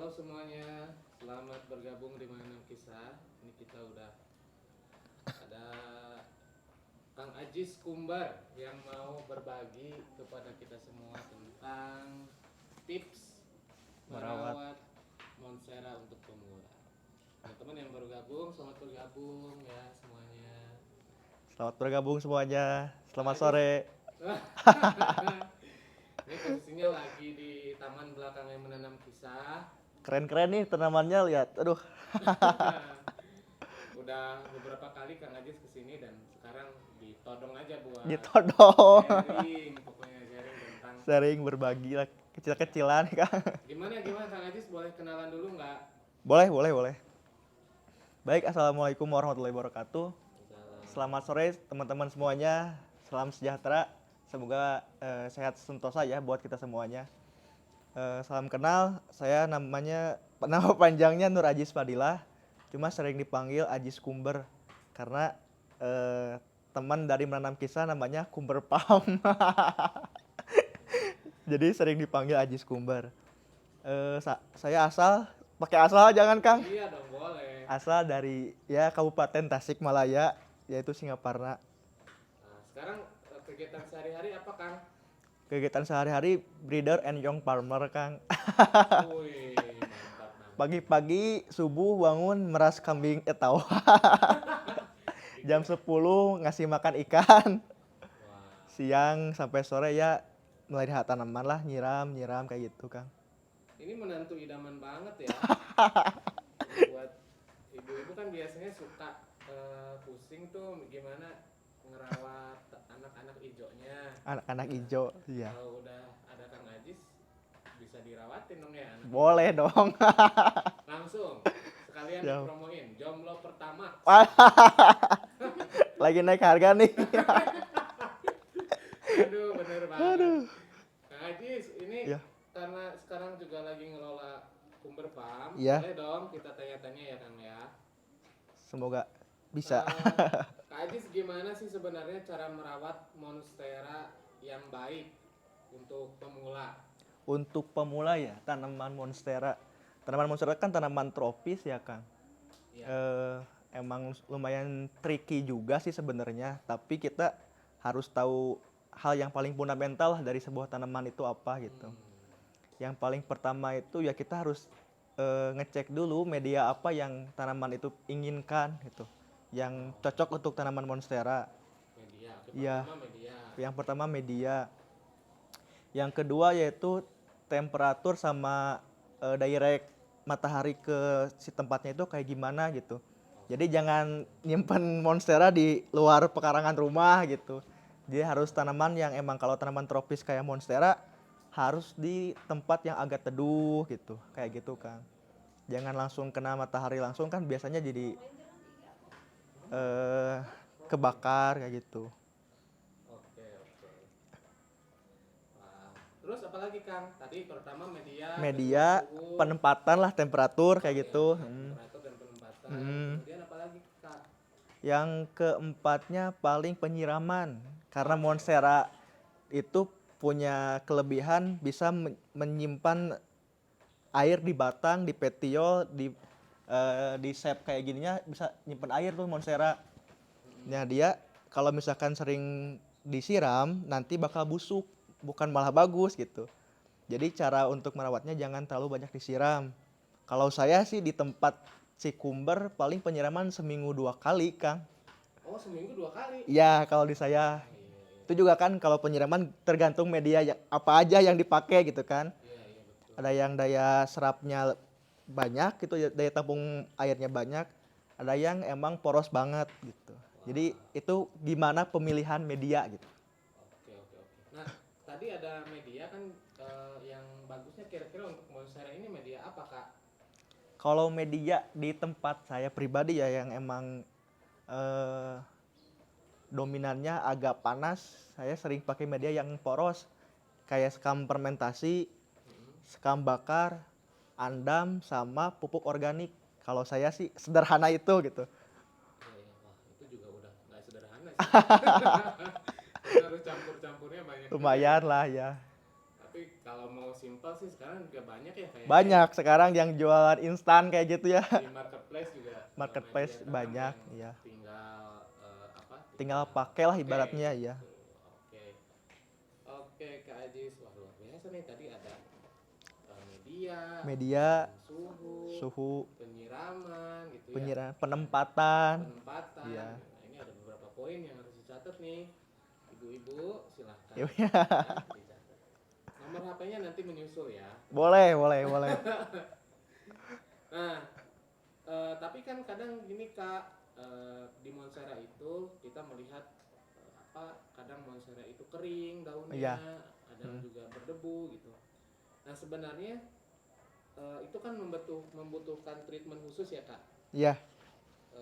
Halo semuanya, selamat bergabung di Menanam Kisah. Ini kita udah ada Kang Ajis Kumbar yang mau berbagi kepada kita semua tentang tips Merawat. merawat monstera untuk pemula. Teman-teman yang baru gabung, selamat bergabung ya semuanya. Selamat bergabung semuanya. Selamat Kang Ajis, sore. ini posisinya lagi di taman belakang yang menanam kisah. Keren-keren nih tanamannya, lihat. Aduh, Udah beberapa kali Kang Ajis kesini dan sekarang ditodong aja buat ditodong. sharing, pokoknya sharing tentang Sering berbagi lah, kecil-kecilan, Kang. gimana Kang Ajis, boleh kenalan dulu nggak? Boleh, boleh, boleh. Baik, Assalamualaikum warahmatullahi wabarakatuh. Salam. Selamat sore teman-teman semuanya. Salam sejahtera. Semoga sehat sentosa ya buat kita semuanya. Salam kenal, saya nama panjangnya Nur Ajis Fadilah. Cuma sering dipanggil Ajis Kumber karena teman dari menanam kisah namanya Kumber Palm. Jadi sering dipanggil Ajis Kumber. Saya pakai asal jangan Kang. Iya dong, boleh. Asal dari ya Kabupaten Tasikmalaya, yaitu Singaparna. Nah, sekarang kegiatan sehari-hari apa Kang? Kegiatan sehari-hari breeder and young farmer Kang. Wih, mantap mantap. Pagi-pagi subuh bangun meras kambing etau. Jam 10 ngasih makan ikan. Wah, Siang sampai sore ya melihara tanaman lah, nyiram kayak gitu Kang. ini menantu idaman banget ya. Buat ibu-ibu kan biasanya suka pusing tuh gimana ngerawat anak-anak hijaunya. Anak-anak hijau, iya. Kalau udah ada Kang Ajis bisa dirawatin dong ya anak Boleh hijaunya. dong. Langsung sekalian Siap. dipromoin jomblo pertama. Lagi naik harga nih. Aduh, bener banget. Aduh. Kang Ajis, ini Ya. karena sekarang juga lagi ngelola Kumber Farm, Iya. boleh dong kita tanya-tanya ya Kang ya. Semoga bisa. Kak Ajis, gimana sih sebenarnya cara merawat monstera yang baik untuk pemula? Untuk pemula ya, tanaman monstera. Tanaman monstera kan tanaman tropis ya Kang. Ya. Emang lumayan tricky juga sih sebenarnya, tapi kita harus tahu hal yang paling fundamental lah dari sebuah tanaman itu apa gitu. Yang paling pertama itu ya kita harus ngecek dulu media apa yang tanaman itu inginkan gitu, yang cocok untuk tanaman monstera. Media. Oke, Iya. pertama media. Yang pertama media. Yang kedua yaitu temperatur sama direct matahari ke si tempatnya itu kayak gimana gitu. Jadi jangan nyimpen monstera di luar pekarangan rumah gitu. Dia harus tanaman yang emang kalau tanaman tropis kayak monstera harus di tempat yang agak teduh gitu. Kayak gitu Kang. Jangan langsung kena matahari langsung kan biasanya jadi kebakar kayak gitu. Oke, oke. Wah. Terus apa lagi Kang? Tadi pertama media, Media, kedua suhu. penempatan lah, temperatur kayak Oke, gitu. temperatur dan penempatan. Kemudian apa lagi Kak? Yang keempatnya paling penyiraman. Karena monstera itu punya kelebihan bisa menyimpan air di batang, di petiol, di sap kayak gininya bisa nyimpan air tuh monstera. Nah dia kalau misalkan sering disiram nanti bakal busuk, bukan malah bagus gitu. Jadi cara untuk merawatnya jangan terlalu banyak disiram. Kalau saya sih di tempat si Kumber paling penyiraman seminggu 2 kali Kang. Oh, seminggu 2 kali. Ya kalau di saya itu juga kan kalau penyiraman tergantung media apa aja yang dipakai gitu kan. Iya, iya betul. Ada yang daya serapnya banyak gitu, daya tampung airnya banyak. Ada yang emang poros banget gitu. Jadi itu gimana pemilihan media gitu. Oke, oke, oke. Nah, tadi ada media kan yang bagusnya kira-kira untuk monstera ini media apa Kak? Kalau media di tempat saya pribadi ya yang emang dominannya agak panas, saya sering pakai media yang poros kayak sekam fermentasi, sekam bakar, andam sama pupuk organik. Kalau saya sih sederhana itu gitu. Iya, iya. Wah, itu juga udah nggak sederhana sih. Kita harus campur-campurnya banyak juga ya. Lumayan lah ya. Tapi Kalau mau simpel sih sekarang juga banyak ya kayaknya. Banyak sekarang yang jualan instan kayak gitu ya. Di marketplace juga Marketplace menyediakan banyak, yang iya. tinggal Tinggal tinggal pakailah pakai ibaratnya gitu. ya. Oke. Oke Kak Ajis, wah luar biasa nih tadi ada media, Media, suhu, suhu, penyiraman gitu ya. penyiraman, penempatan. Penempatan. Iya. Nah, ini ada beberapa poin yang harus dicatat nih. Ibu-ibu silahkan Iya. dicatat. Nomor HP-nya nanti menyusul ya. Boleh, boleh, boleh. Nah, tapi kan kadang gini Kak, di Monstera itu kita melihat kadang Monstera itu kering daunnya, Iya. ada juga berdebu gitu. Nah sebenarnya itu kan membutuhkan treatment khusus ya Kak. Iya.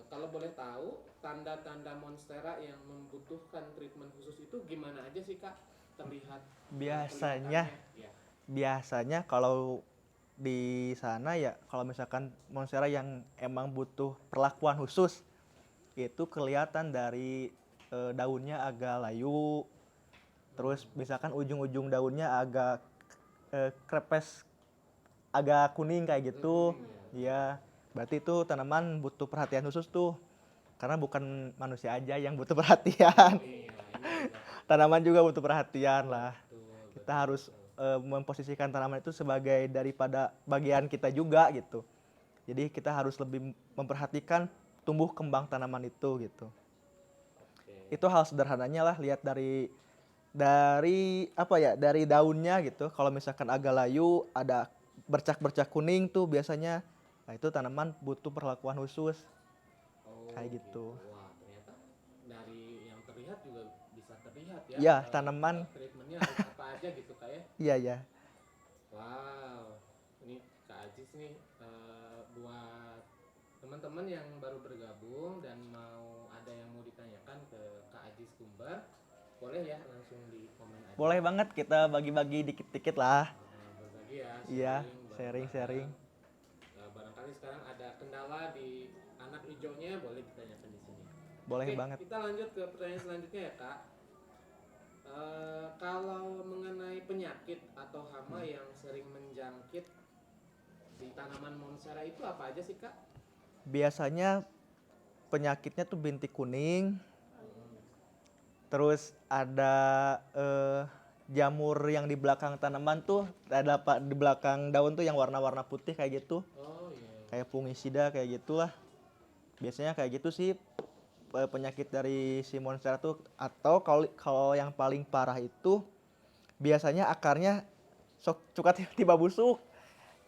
Kalau boleh tahu tanda-tanda Monstera yang membutuhkan treatment khusus itu gimana aja sih Kak? Terlihat Biasanya, kelihatannya? Ya. biasanya kalau di sana ya, kalau misalkan Monstera yang emang butuh perlakuan khusus, itu kelihatan dari daunnya agak layu, terus misalkan ujung-ujung daunnya agak krepes, agak kuning kayak gitu. Kuning, ya. Iya, berarti itu tanaman butuh perhatian khusus tuh. Karena bukan manusia aja yang butuh perhatian. Iya, ini juga. Tanaman juga butuh perhatian lah. Betul, Kita betul, harus betul. memposisikan tanaman itu sebagai daripada bagian kita juga gitu. Jadi kita harus lebih memperhatikan tumbuh kembang tanaman itu gitu. Oke. Itu hal sederhananya lah, lihat dari apa ya, dari daunnya gitu. Kalau misalkan agak layu, ada bercak-bercak kuning tuh biasanya, nah itu tanaman butuh perlakuan khusus Oh, kayak gitu. Wah, ternyata dari yang terlihat juga bisa terlihat ya. Ya, tanaman. Treatmentnya harus apa aja gitu Kak ya. Iya ya. Wow, ini Kak Ajis nih buat teman-teman yang baru bergabung dan ada yang mau ditanyakan ke Kak Ajis Kumbar, boleh ya langsung di komen aja. Boleh banget, kita bagi-bagi dikit-dikit lah. Berbagi ya, Iya, bareng-bareng. sharing-sharing. Barangkali sekarang ada kendala di anak hijaunya, boleh ditanyakan di sini. Boleh Oke, banget. kita lanjut ke pertanyaan selanjutnya ya Kak. Kalau mengenai penyakit atau hama yang sering menjangkit di tanaman Monstera itu apa aja sih Kak? Biasanya penyakitnya tuh bintik kuning, terus ada jamur yang di belakang tanaman tuh, ada di belakang daun tuh yang warna-warna putih kayak gitu. Oh iya. Kayak fungisida kayak gitulah. Biasanya kayak gitu sih penyakit dari si Monstera tuh. Atau kalau yang paling parah itu biasanya akarnya suka tiba-tiba busuk.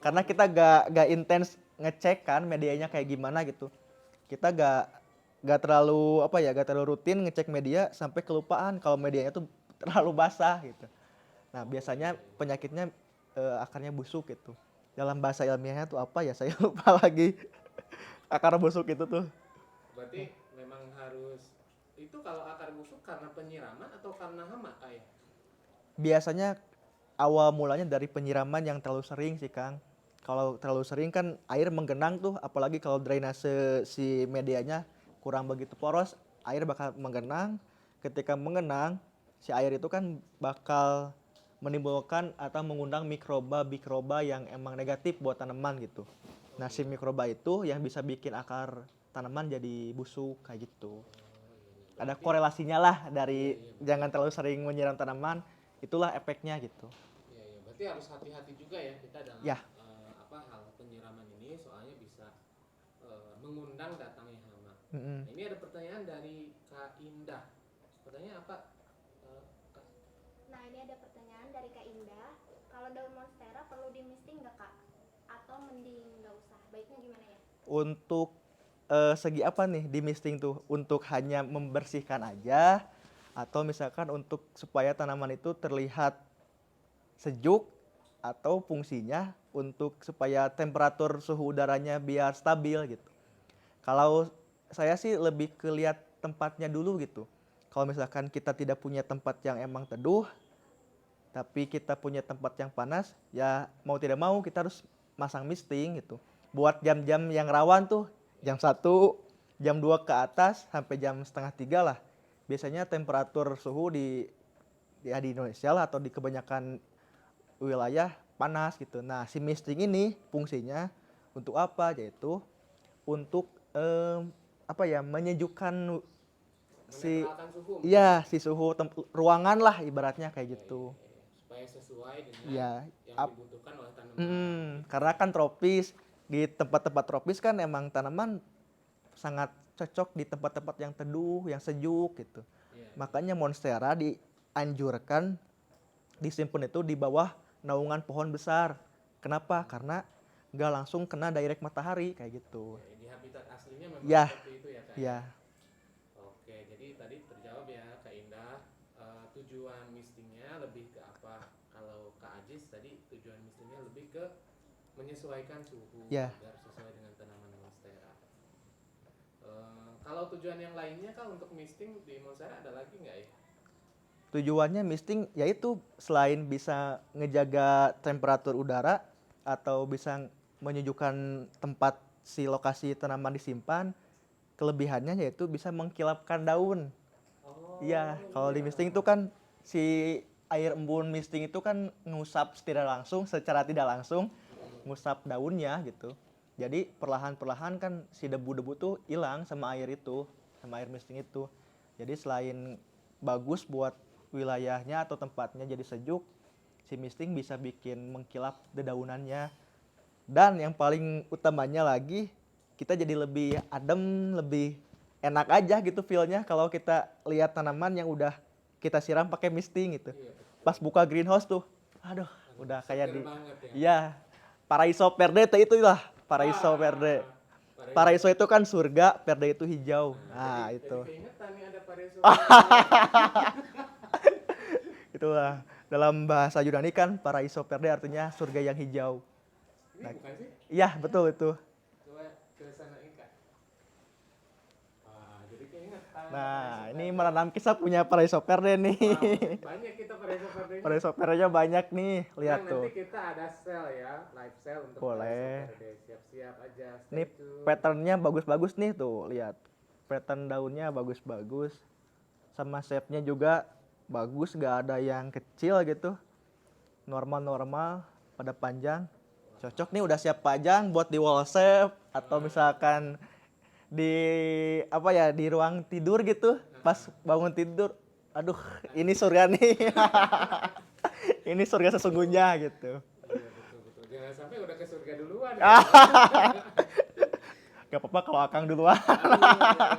Karena kita gak intens ngecek kan medianya kayak gimana gitu. Kita gak terlalu gak terlalu rutin ngecek media sampai kelupaan kalau medianya tuh terlalu basah gitu. Nah biasanya penyakitnya akarnya busuk gitu. Dalam bahasa ilmiahnya tuh apa ya, saya lupa lagi. Akar busuk itu tuh. Berarti memang harus itu kalau akar busuk karena penyiraman atau karena hama kayak? Biasanya awal mulanya dari penyiraman yang terlalu sering sih Kang. Kalau terlalu sering kan air menggenang tuh, apalagi kalau drainase si medianya kurang begitu poros, air bakal menggenang. Ketika menggenang, si air itu kan bakal menimbulkan atau mengundang mikroba yang emang negatif buat tanaman gitu. Nah, si mikroba itu yang bisa bikin akar tanaman jadi busuk kayak gitu. Ada korelasinya lah dari jangan terlalu sering menyiram tanaman, itulah efeknya gitu. Iya, iya. Berarti harus hati-hati juga ya kita dalam Ya. hal penyiraman ini soalnya bisa mengundang datangnya hama. Mm-mm. Nah, ini ada pertanyaan dari Kak Indah. Pertanyaan apa? Kak? Nah ini ada pertanyaan dari Kak Indah. Kalau daun monstera perlu di misting nggak Kak? Atau mending nggak usah? Baiknya gimana ya? Untuk segi apa nih di misting tuh? Untuk hanya membersihkan aja atau misalkan untuk supaya tanaman itu terlihat sejuk, atau fungsinya untuk supaya temperatur suhu udaranya biar stabil gitu. Kalau saya sih lebih ke lihat tempatnya dulu gitu. Kalau misalkan kita tidak punya tempat yang emang teduh, tapi kita punya tempat yang panas, ya mau tidak mau kita harus masang misting gitu. Buat jam-jam yang rawan tuh, jam 1, jam 2 ke atas sampai jam setengah 3 lah. Biasanya temperatur suhu di Indonesia lah atau di kebanyakan wilayah panas gitu. Nah, si misting ini fungsinya untuk apa? Yaitu untuk apa ya, menyejukkan si Menetralkan suhu. iya si suhu ruangan lah ibaratnya kayak gitu. Iya. Supaya sesuai dengan Iya, yang ap- dibutuhkan oleh tanaman. karena kan tropis, di tempat-tempat tropis kan emang tanaman sangat cocok di tempat-tempat yang teduh, yang sejuk gitu. Iya. Makanya monstera dianjurkan disimpan itu di bawah naungan pohon besar. Kenapa? Karena nggak langsung kena direct matahari kayak gitu. Oke, di habitat aslinya memang Ya, seperti itu ya Kak. ya. Oke, jadi tadi terjawab ya Kak Indah. Tujuan mistingnya lebih ke apa? Kalau Kak Ajis tadi tujuan mistingnya lebih ke menyesuaikan suhu Ya. agar sesuai dengan tanaman monstera. Kalau tujuan yang lainnya Kak untuk misting di monstera ada lagi nggak ya? Tujuannya misting yaitu selain bisa ngejaga temperatur udara atau bisa menyejukkan tempat si lokasi tanaman disimpan, kelebihannya yaitu bisa mengkilapkan daun. Oh, Iya, kalau di misting itu kan si air embun misting itu kan ngusap secara tidak langsung ngusap daunnya gitu. Jadi perlahan-perlahan kan si debu-debu tuh hilang sama air itu, sama air misting itu. Jadi selain bagus buat wilayahnya atau tempatnya jadi sejuk, si misting bisa bikin mengkilap dedaunannya. Dan yang paling utamanya lagi, kita jadi lebih adem, lebih enak aja gitu feel-nya kalau kita lihat tanaman yang udah kita siram pakai misting gitu. iya. Pas buka greenhouse tuh, aduh, udah kayak Seger di banget ya. iya, Paraiso Verde teh itulah, Paraiso Verde. Paraiso itu kan surga, Verde itu hijau. Nah, itu. Jadi keingetan nih ada Paraiso. Itulah dalam bahasa Yunani kan Paraiso Verde artinya surga yang hijau. Ini bukan sih? Iya, betul itu. Coba ke sana Ika. Wah, jadi keingetan. Nah, ini menanam kisah punya Paraiso Verde nih. Banyak kita Paraiso Verde. Paraiso Verde-nya banyak nih, lihat Nah, tuh. nanti kita ada sale ya, live sale untuk Boleh. Paraiso Verde. Siap-siap aja. Ini Stay tune. patternnya bagus-bagus nih tuh, lihat. Pattern daunnya bagus-bagus. Sama shape-nya juga bagus, gak ada yang kecil gitu. Normal-normal, pada panjang. Cocok nih udah siap pajang buat di wall shape atau misalkan di apa ya, di ruang tidur gitu. Pas bangun tidur, aduh, ini surga nih. Ini surga sesungguhnya gitu. Iya, betul-betul. Jangan sampai udah ke surga duluan. Gak apa-apa kalau Akang duluan.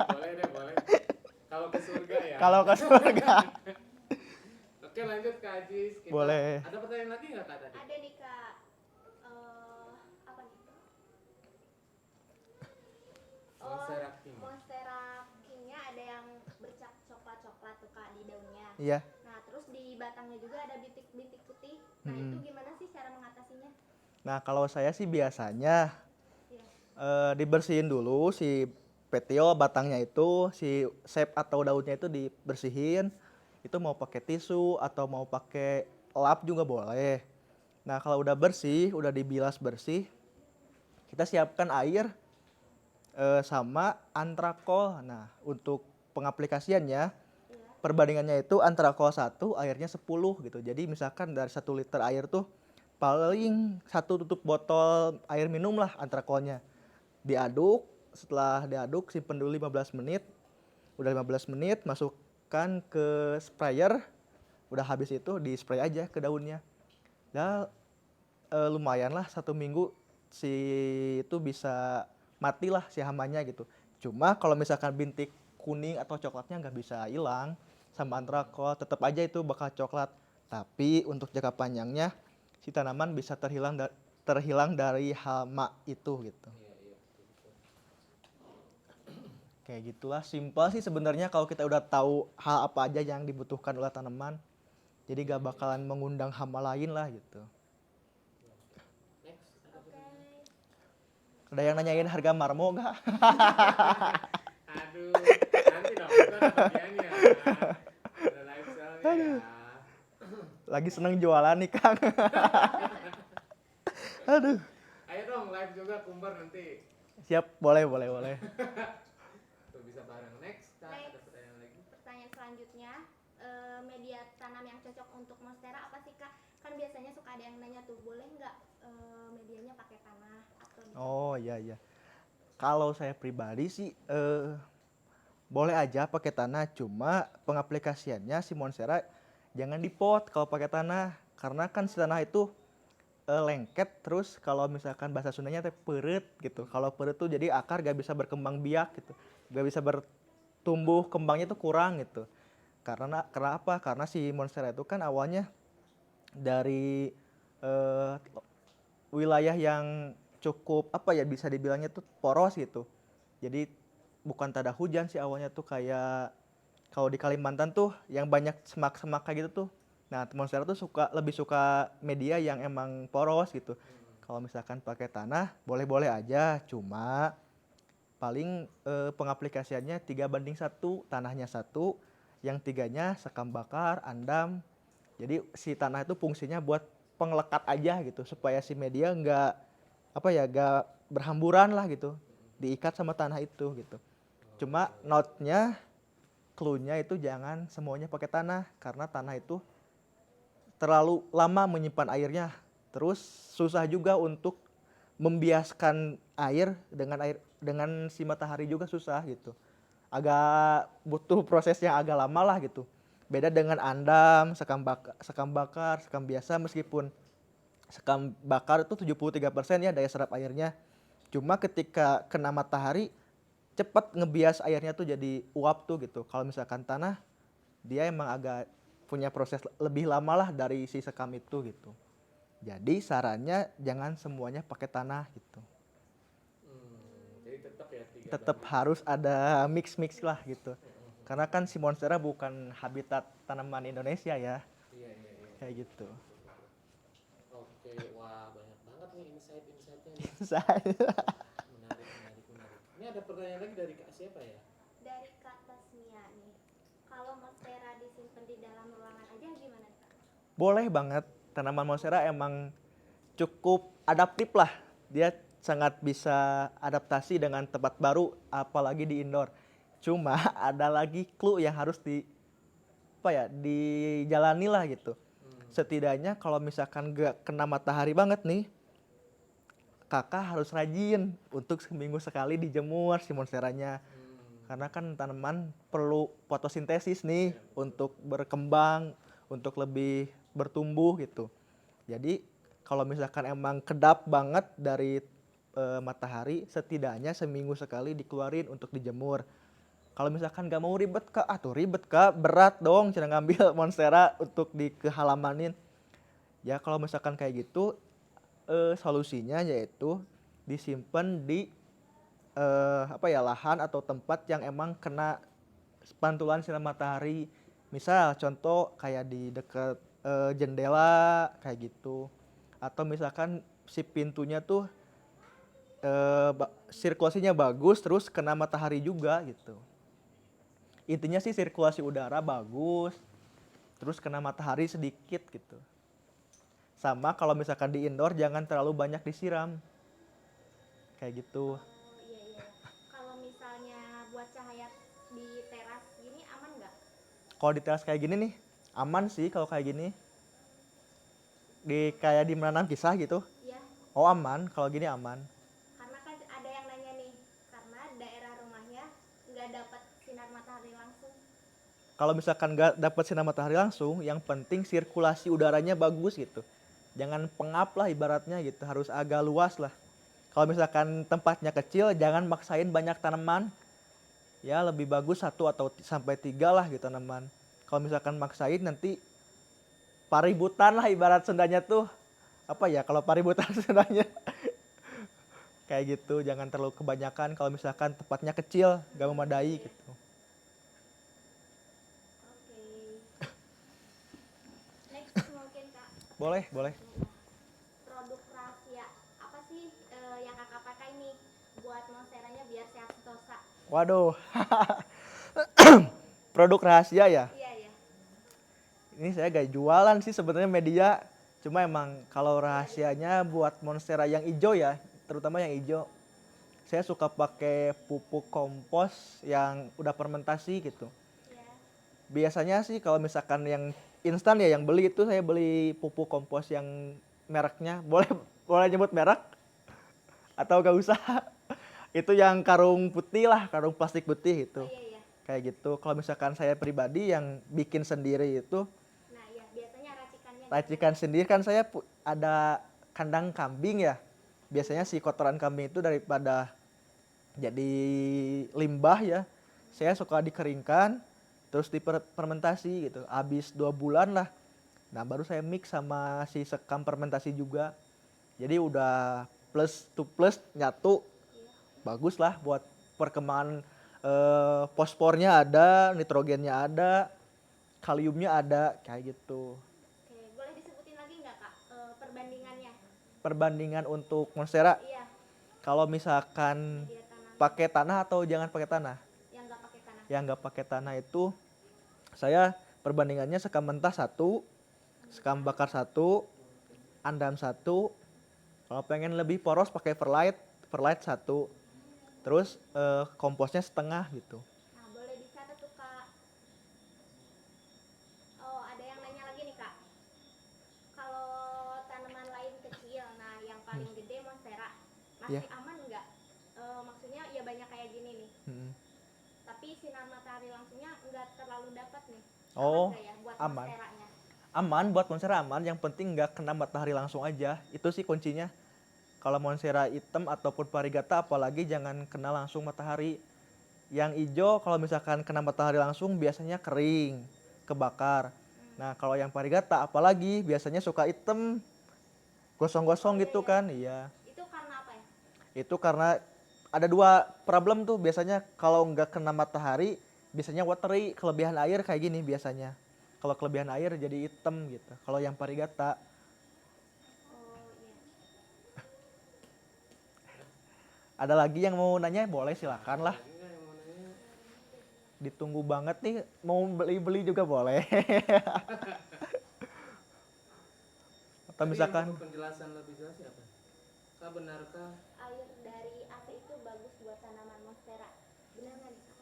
Boleh deh, boleh. Kalau ke surga ya. Kalau ke surga. Oke, lanjut Kak Ajis. Kita, Boleh. Ada pertanyaan lagi nggak Kak tadi? Ada nih Kak. Apa nih? Monstera King. Monstera King-nya ada yang bercak coklat-coklat tuh Kak di daunnya. Iya. Nah, terus di batangnya juga ada bintik-bintik putih. Nah, itu gimana sih cara mengatasinya? Nah, kalau saya sih biasanya Iya. dibersihin dulu si petiol batangnya itu, si sap atau daunnya itu dibersihin. Itu mau pakai tisu atau mau pakai lap juga boleh. Nah, kalau udah bersih, udah dibilas bersih, kita siapkan air sama antrakol. Nah, untuk pengaplikasiannya, perbandingannya itu antrakol 1, airnya 10 gitu. Jadi misalkan dari 1 liter air tuh paling 1 tutup botol air minum lah antrakolnya. Diaduk, setelah diaduk simpen dulu 15 menit. Udah 15 menit masukkan ke sprayer. Udah habis itu di spray aja ke daunnya. Ya lumayan lah 1 minggu si itu bisa matilah si hamanya gitu. Cuma kalau misalkan bintik kuning atau coklatnya nggak bisa hilang sama antrakol, tetap aja itu bakal coklat. Tapi untuk jangka panjangnya si tanaman bisa terhilang dari hama itu gitu. Iya, iya, betul. Kayak gitulah, simpel sih sebenarnya kalau kita udah tahu hal apa aja yang dibutuhkan oleh tanaman. Jadi gak bakalan mengundang hama lain lah gitu. Next, ada Oke. Ada yang nanyain harga marmo gak? Aduh, nanti dong, itu ada bagiannya. Ada live sale-nya ya. Lagi seneng jualan nih Kang. Aduh. Ayo dong, live juga Kumbar nanti. Siap, boleh. Tuh bisa bareng. Next, Kak, ada Next. pertanyaan lagi. Pertanyaan selanjutnya, media tanam yang cocok untuk monstera apa sih Kak? Kan biasanya suka ada yang nanya tuh, boleh nggak medianya pakai tanah atau di Oh iya iya. Kalau saya pribadi sih boleh aja pakai tanah, cuma pengaplikasiannya si Monstera jangan di pot kalau pakai tanah, karena kan si tanah itu lengket, terus kalau misalkan bahasa Sundanya teh peureut gitu. Kalau peureut tuh jadi akar gak bisa berkembang biak gitu, gak bisa bertumbuh kembangnya tuh kurang gitu. Karena apa? Karena si Monstera itu kan awalnya dari eh, wilayah yang cukup apa ya, bisa dibilangnya tuh poros gitu. Jadi bukan tada hujan sih awalnya tuh, kayak kalau di Kalimantan tuh yang banyak semak-semak kayak gitu tuh. Nah, Monstera tuh lebih suka media yang emang poros gitu. Kalau misalkan pakai tanah boleh-boleh aja, cuma paling pengaplikasiannya 3:1, tanahnya satu, yang tiganya sekam bakar, andam. Jadi si tanah itu fungsinya buat pengelekat aja gitu, supaya si media nggak apa ya, nggak berhamburan lah gitu, diikat sama tanah itu gitu. Cuma note-nya, clue-nya itu jangan semuanya pakai tanah, karena tanah itu terlalu lama menyimpan airnya. Terus susah juga untuk membiaskan air dengan si matahari juga susah gitu. Agak butuh proses yang agak lama lah gitu. Beda dengan andam, sekam bakar, sekam biasa, meskipun sekam bakar itu 73% ya daya serap airnya. Cuma ketika kena matahari cepat ngebias airnya tuh jadi uap tuh gitu. Kalau misalkan tanah, dia emang agak punya proses lebih lama lah dari si sekam itu gitu. Jadi sarannya jangan semuanya pakai tanah gitu. Jadi tetap ya tiga Tetap banding. harus ada mix-mix lah gitu. Karena kan si Monstera bukan habitat tanaman Indonesia ya, Iya iya iya. kayak gitu. Oke, wah banyak banget nih insight-insightnya nih. Saya Menarik menarik menarik. Ini ada pertanyaan lagi dari Kak siapa ya? dari Kak Tasmia nih. Kalau monstera disimpan di dalam ruangan aja gimana Kak? boleh banget, tanaman Monstera emang cukup adaptif lah. Dia sangat bisa adaptasi dengan tempat baru, apalagi di indoor. Cuma ada lagi clue yang harus apa ya, dijalani lah gitu. Setidaknya kalau misalkan gak kena matahari banget nih, kakak harus rajin untuk seminggu sekali dijemur si monsteranya. Karena kan tanaman perlu fotosintesis nih untuk berkembang, untuk lebih bertumbuh gitu. Jadi kalau misalkan emang kedap banget dari matahari, setidaknya seminggu sekali dikeluarin untuk dijemur. Kalau misalkan gak mau ribet kak, tuh ribet kak, berat dong cara ngambil monstera untuk dikehalamanin. Ya kalau misalkan kayak gitu, solusinya yaitu disimpan di apa ya, lahan atau tempat yang emang kena pantulan sinar matahari. Misal contoh kayak di dekat jendela kayak gitu. Atau misalkan si pintunya tuh sirkulasinya bagus, terus kena matahari juga gitu. Intinya sih sirkulasi udara bagus, terus kena matahari sedikit gitu. Sama kalau misalkan di indoor jangan terlalu banyak disiram. Kayak gitu. Oh iya iya. Kalau misalnya buat cahaya di teras gini aman nggak? Kalau di teras kayak gini nih, aman sih kalau kayak gini. Kayak di menanam kisah gitu. Iya, Oh aman, kalau gini aman. karena kan ada yang nanya nih, karena daerah rumahnya nggak dapat sinar matahari langsung. Kalau misalkan nggak dapat sinar matahari langsung, yang penting sirkulasi udaranya bagus gitu. Jangan pengap lah ibaratnya gitu, harus agak luas lah. Kalau misalkan tempatnya kecil, jangan maksain banyak tanaman. Ya lebih bagus satu atau sampai tiga lah gitu tanaman. Kalau misalkan maksain nanti paributan lah ibarat Sundanya tuh. Apa ya kalau paributan Sundanya? Kayak gitu, jangan terlalu kebanyakan kalau misalkan tempatnya kecil, gak memadai gitu. Oke. Next mungkin Kak. Boleh, boleh. Produk rahasia apa sih yang Kakak pakai nih buat monsteranya biar sehat sentosa? Waduh, produk rahasia ya. Iya ya. Ini saya gak jualan sih sebenarnya media. Cuma emang kalau rahasianya buat monstera yang hijau ya, terutama yang hijau. Saya suka pakai pupuk kompos yang udah fermentasi gitu. Iya. Biasanya sih kalau misalkan yang instan ya, yang beli itu saya beli pupuk kompos yang mereknya boleh boleh nyebut merek atau gak usah. Itu yang karung putih lah, karung plastik putih itu. Oh iya iya. Kayak gitu. Kalau misalkan saya pribadi yang bikin sendiri itu, Nah iya, biasanya racikannya racikan sendiri kan saya ada kandang kambing ya. Biasanya si kotoran kambing itu daripada jadi limbah ya, saya suka dikeringkan terus difermentasi gitu. Habis 2 bulan lah. Nah baru saya mix sama si sekam fermentasi juga. Jadi udah plus to plus nyatu, Iya. bagus lah buat perkembangan, fosfornya ada, nitrogennya ada, kaliumnya ada, kayak gitu. Oke, boleh disebutin lagi nggak Kak perbandingannya? Perbandingan untuk Monstera, Iya, kalau misalkan media tanam pakai tanah atau jangan pakai tanah? yang nggak pakai tanah. Yang nggak pakai tanah itu saya perbandingannya sekam mentah 1, sekam bakar 1, andam 1. Kalau pengen lebih poros pakai perlite 1. Terus komposnya setengah gitu. Nah, boleh dicatat tuh Kak. Oh, ada yang nanya lagi nih Kak. Kalau tanaman lain kecil, nah yang paling gede monstera, masih Iya. aman nggak? Maksudnya ya banyak kayak gini nih, Mm-mm. tapi sinar matahari langsungnya nggak terlalu dapat nih. Oh, Aman nggak ya buat aman. monsteranya? Aman, buat Monstera aman, yang penting nggak kena matahari langsung aja. Itu sih kuncinya. Kalau Monstera hitam ataupun Varigata apalagi jangan kena langsung matahari. Yang hijau kalau misalkan kena matahari langsung biasanya kering, kebakar. Nah, kalau yang Varigata apalagi biasanya suka hitam, Oh, gosong-gosong iya, gitu iya. kan. Iya. Itu karena apa ya? Itu karena ada 2 problem tuh biasanya kalau nggak kena matahari, biasanya watery, kelebihan air kayak gini biasanya. Kalau kelebihan air jadi hitam gitu. Kalau yang Varigata. Oh iya. Ada lagi yang mau nanya? Boleh silakan lah. Lagi nggak yang mau nanya? Ditunggu banget nih, mau beli-beli juga boleh. Atau Tadi yang misalkan perlu penjelasan lebih jelas apa? Kak, benarkah Air dari AC itu bagus buat tanaman monstera. Benar nggak nih Kak?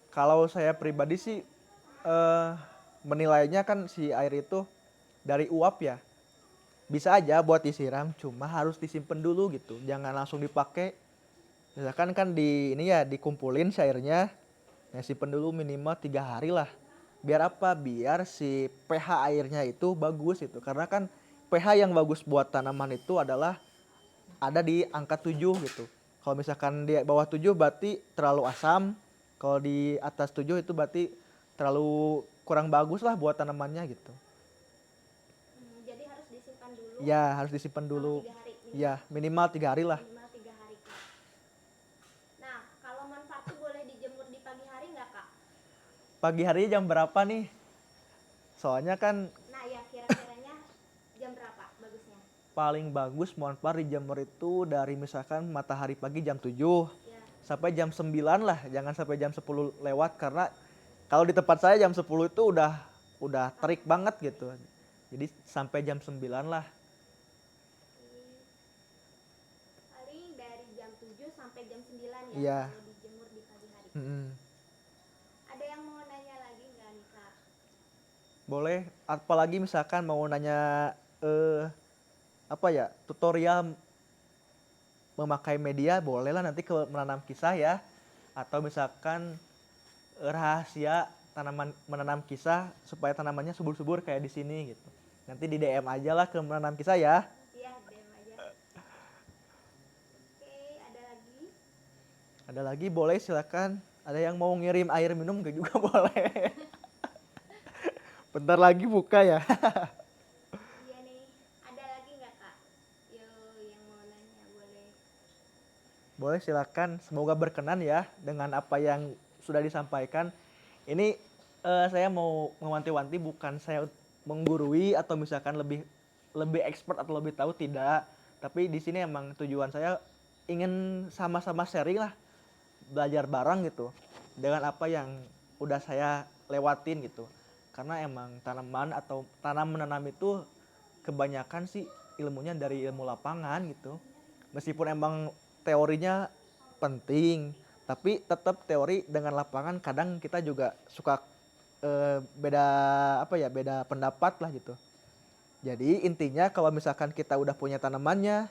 kalau saya pribadi sih eh, menilainya kan si air itu dari uap ya. Bisa aja buat disiram, cuma harus disimpan dulu gitu. Jangan langsung dipakai. Misalkan kan di ini ya dikumpulin si airnya, ya simpen dulu minimal 3 hari lah. Biar apa? Biar si pH airnya itu bagus itu. Karena kan pH yang bagus buat tanaman itu adalah ada di angka 7 gitu. Kalau misalkan di bawah 7 berarti terlalu asam. Kalau di atas 7 itu berarti terlalu kurang bagus lah buat tanamannya gitu. Jadi harus disimpan dulu Ya harus disimpan selama dulu. 3 hari. Ya minimal 3 hari lah. Minimal 3 hari Kak. Nah, kalau manfaatnya boleh dijemur di pagi hari nggak Kak? Pagi hari jam berapa nih? Soalnya kan Nah ya kira-kiranya jam berapa bagusnya? paling bagus monpar dijemur itu dari misalkan matahari pagi jam 7 Ya. sampai jam 9 lah, jangan sampai jam 10 lewat karena kalau di tempat saya jam 10 itu udah terik banget gitu. Jadi sampai jam 9 lah. Paling dari jam 7 sampai jam 9 ya Iya. kalau dijemur di pagi hari. Mm-mm. Ada yang mau nanya lagi nggak nih Kak? Boleh, apalagi misalkan mau nanya apa ya, tutorial memakai media boleh lah nanti ke menanam kisah ya. Atau misalkan rahasia tanaman menanam kisah supaya tanamannya subur-subur kayak di sini gitu. Nanti di DM aja lah ke menanam kisah ya. Iya, DM aja. Oke, ada lagi? Ada lagi boleh silakan. Ada yang mau ngirim air minum juga boleh. Bentar lagi buka ya. Iya nih, ada lagi nggak Kak? Yo, yang mau nanya boleh. Boleh silakan. Semoga berkenan ya dengan apa yang sudah disampaikan. Ini saya mau mewanti-wanti, bukan saya menggurui atau misalkan lebih expert atau lebih tahu, tidak. Tapi di sini emang tujuan saya ingin sama-sama sharing lah, belajar bareng gitu dengan apa yang udah saya lewatin gitu. Karena emang tanaman atau tanam menanam itu kebanyakan sih ilmunya dari ilmu lapangan gitu. Meskipun emang teorinya penting, tapi tetap teori dengan lapangan kadang kita juga suka beda apa ya, beda pendapat lah gitu. Jadi intinya kalau misalkan kita udah punya tanamannya,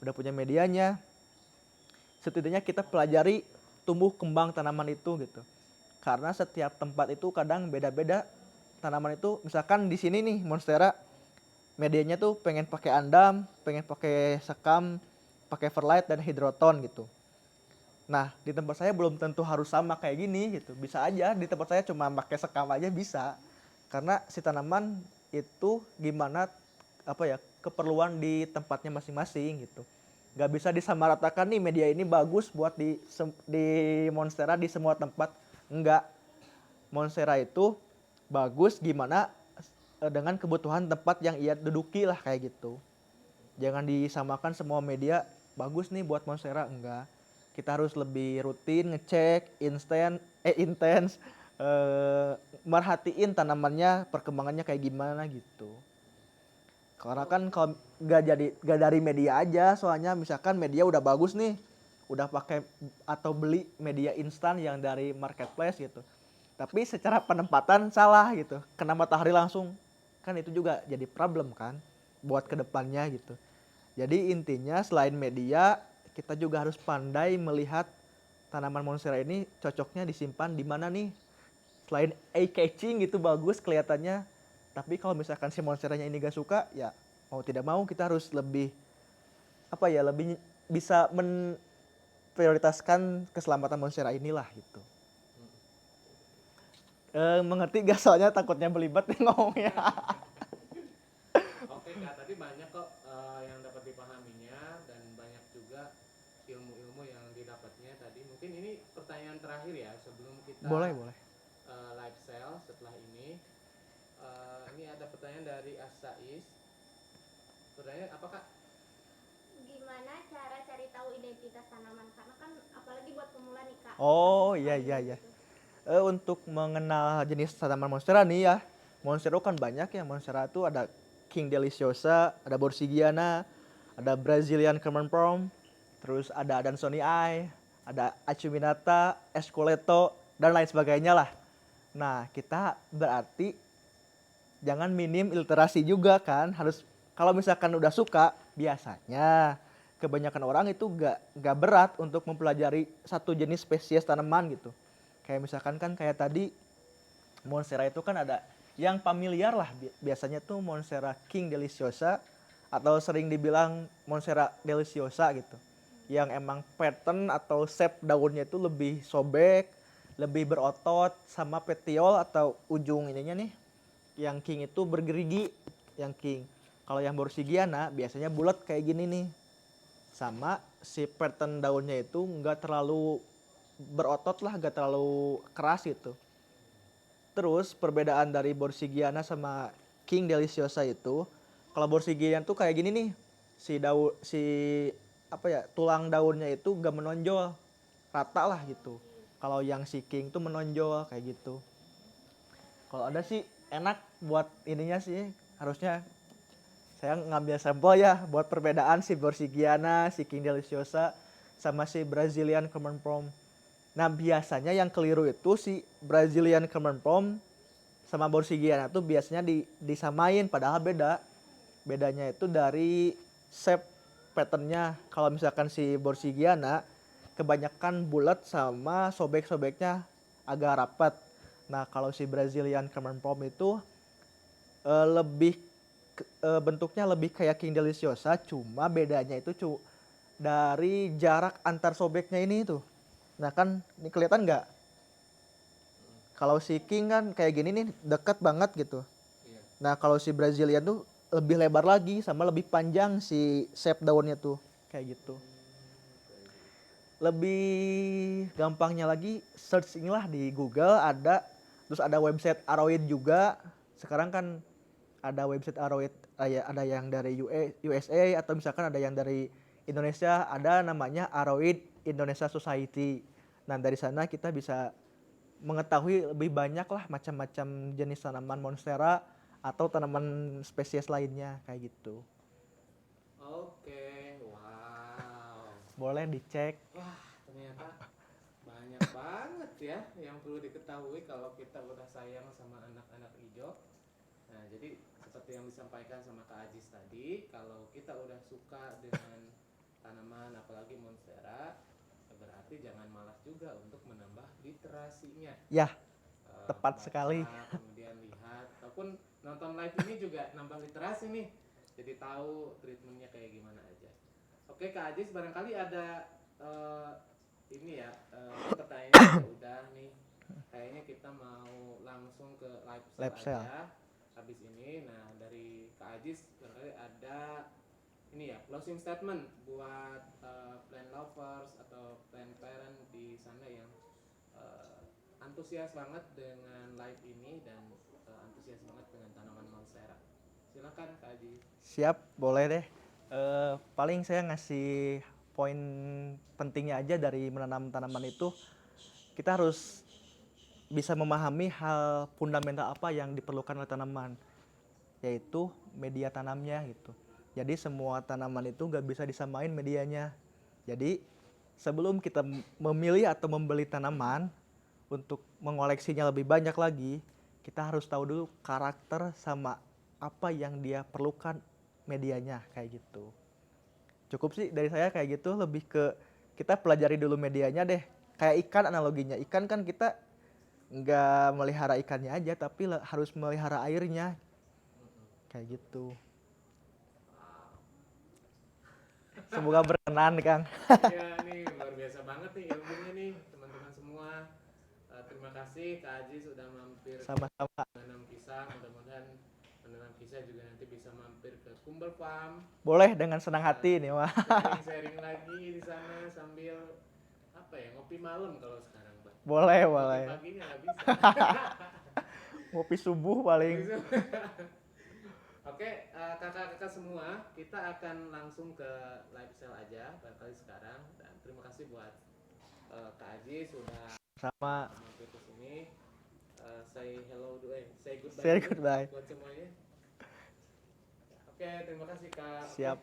udah punya medianya, setidaknya kita pelajari tumbuh kembang tanaman itu gitu. Karena setiap tempat itu kadang beda-beda tanaman itu. Misalkan di sini nih Monstera medianya tuh pengen pakai andam, pengen pakai sekam, pakai perlite dan hidroton gitu. Nah, di tempat saya belum tentu harus sama kayak gini gitu. Bisa aja di tempat saya cuma pakai sekam aja bisa. Karena si tanaman itu gimana apa ya, keperluan di tempatnya masing-masing gitu. Gak bisa disamaratakan nih media ini bagus buat di Monstera di semua tempat. Enggak. Monstera itu bagus gimana dengan kebutuhan tempat yang ia duduki lah kayak gitu. Jangan disamakan semua media bagus nih buat Monstera, enggak. Kita harus lebih rutin ngecek, intens, merhatiin tanamannya perkembangannya kayak gimana gitu. Karena kan kalau gak dari media aja, soalnya misalkan media udah bagus nih, udah pakai atau beli media instan yang dari marketplace gitu. Tapi secara penempatan salah gitu, kena matahari langsung, kan itu juga jadi problem kan buat kedepannya gitu. Jadi intinya selain media, kita juga harus pandai melihat tanaman monstera ini cocoknya disimpan di mana nih. Selain eye catching gitu bagus kelihatannya, tapi kalau misalkan si monsteranya ini gak suka, ya mau tidak mau kita harus lebih apa ya, lebih bisa memprioritaskan keselamatan monstera inilah gitu. Mengerti gak, soalnya takutnya belibet nih ngomongnya. Oke Kak, tadi banyak kok yang dapat dipahaminya dan banyak juga ilmu-ilmu yang didapatnya tadi. Mungkin ini pertanyaan terakhir ya sebelum kita Boleh. live sale setelah ini. Ini ada pertanyaan dari Asais. Pertanyaan apa Kak? Gimana cara cari tahu identitas tanaman? Karena kan apalagi buat pemula nih kak. Oh Masih iya. suka gitu. Untuk mengenal jenis tanaman monstera nih ya, monstera kan banyak ya. Monstera itu ada King Deliciosa, ada Borsigiana, ada Brazilian Common Prom, terus ada Adansonii, ada Acuminata, Escoleto, dan lain sebagainya lah. Nah, kita berarti jangan minim literasi juga kan, harus kalau misalkan udah suka, biasanya kebanyakan orang itu gak berat untuk mempelajari satu jenis spesies tanaman gitu. Kayak misalkan kan kayak tadi Monstera itu kan ada yang familiar lah, biasanya tuh Monstera King Deliciosa atau sering dibilang Monstera Deliciosa gitu. Yang emang pattern atau shape daunnya itu lebih sobek, lebih berotot, sama petiol atau ujung ininya nih. Yang King itu bergerigi, yang King. Kalau yang Borsigiana biasanya bulat kayak gini nih. Sama si pattern daunnya itu nggak terlalu berotot lah, gak terlalu keras gitu. Terus perbedaan dari Borsigiana sama King Deliciosa itu, kalau Borsigiana tuh kayak gini nih, si apa ya, tulang daunnya itu gak menonjol, rata lah gitu. Kalau yang si King tuh menonjol kayak gitu. Kalau ada sih enak buat ininya sih, harusnya saya ngambil sampel ya buat perbedaan si Borsigiana, si King Deliciosa sama si Brazilian Common Prom. Nah biasanya yang keliru itu si Brazilian Common Prom sama Borsigiana tuh biasanya disamain, padahal beda. Bedanya itu dari shape patternnya. Kalau misalkan si Borsigiana kebanyakan bulat sama sobek-sobeknya agak rapat. Nah kalau si Brazilian Common Prom itu lebih bentuknya lebih kayak King Deliciosa, cuma bedanya itu dari jarak antar sobeknya ini tuh. Nah kan ini kelihatan nggak? Kalau si King kan kayak gini nih deket banget gitu. Iya. Nah kalau si Brazilian tuh lebih lebar lagi sama lebih panjang si shape daunnya tuh kayak gitu. Lebih gampangnya lagi search inilah di Google ada, terus ada website Aroid juga. Sekarang kan ada website Aroid, ada yang dari USA atau misalkan ada yang dari Indonesia, ada namanya Aroid Indonesia Society. Nah dari sana kita bisa mengetahui lebih banyak lah macam-macam jenis tanaman monstera atau tanaman spesies lainnya kayak gitu. Oke, wow. Boleh dicek. Wah, ternyata Banyak banget ya yang perlu diketahui kalau kita udah sayang sama anak-anak hijau. Nah, jadi seperti yang disampaikan sama Kak Ajis tadi, kalau kita udah suka dengan tanaman apalagi monstera, berarti jangan malas juga untuk menambah literasinya. Ya, tepat Baca, sekali. kemudian lihat, ataupun nonton live ini juga nambah literasi nih. Jadi tahu treatmentnya kayak gimana aja. Oke Kak Ajis, barangkali ada eh, ini ya, pertanyaannya udah nih. Kayaknya kita mau langsung ke live sale Live sale. aja habis ini. Nah dari Kak Ajis barangkali ada ini ya closing statement buat plant lovers atau plant parent di sana yang antusias banget dengan live ini dan antusias banget dengan tanaman monstera. Silakan Kak Ajis. Siap, boleh deh. Paling saya ngasih poin pentingnya aja dari menanam tanaman itu, kita harus bisa memahami hal fundamental apa yang diperlukan oleh tanaman, yaitu media tanamnya gitu. Jadi semua tanaman itu nggak bisa disamain medianya. Jadi sebelum kita memilih atau membeli tanaman untuk mengoleksinya lebih banyak lagi, kita harus tahu dulu karakter sama apa yang dia perlukan medianya kayak gitu. Cukup sih dari saya kayak gitu, lebih ke kita pelajari dulu medianya deh. Kayak ikan analoginya, ikan kan kita nggak melihara ikannya aja, tapi harus melihara airnya kayak gitu. Semoga berkenan Kang. Ya nih luar biasa banget nih ilmunya nih teman-teman semua. Terima kasih Kak Aji sudah mampir Sama-sama. menanam pisang. Mudah-mudahan menanam pisang juga nanti bisa mampir ke Kumber Farm. Boleh dengan senang hati nih Wah. Sharing-sharing lagi di sana sambil apa ya ngopi malam kalau sekarang Bang. Boleh, Ngopi boleh. paginya nggak bisa. Ngopi subuh paling. Oke, kakak-kakak semua, kita akan langsung ke live sale aja barangkali sekarang. Dan terima kasih buat Kak Aji sudah Sama. mampir ke sini. Say hello dulu, say goodbye Say dulu goodbye. buat semuanya. Oke, terima kasih Kak. Siap.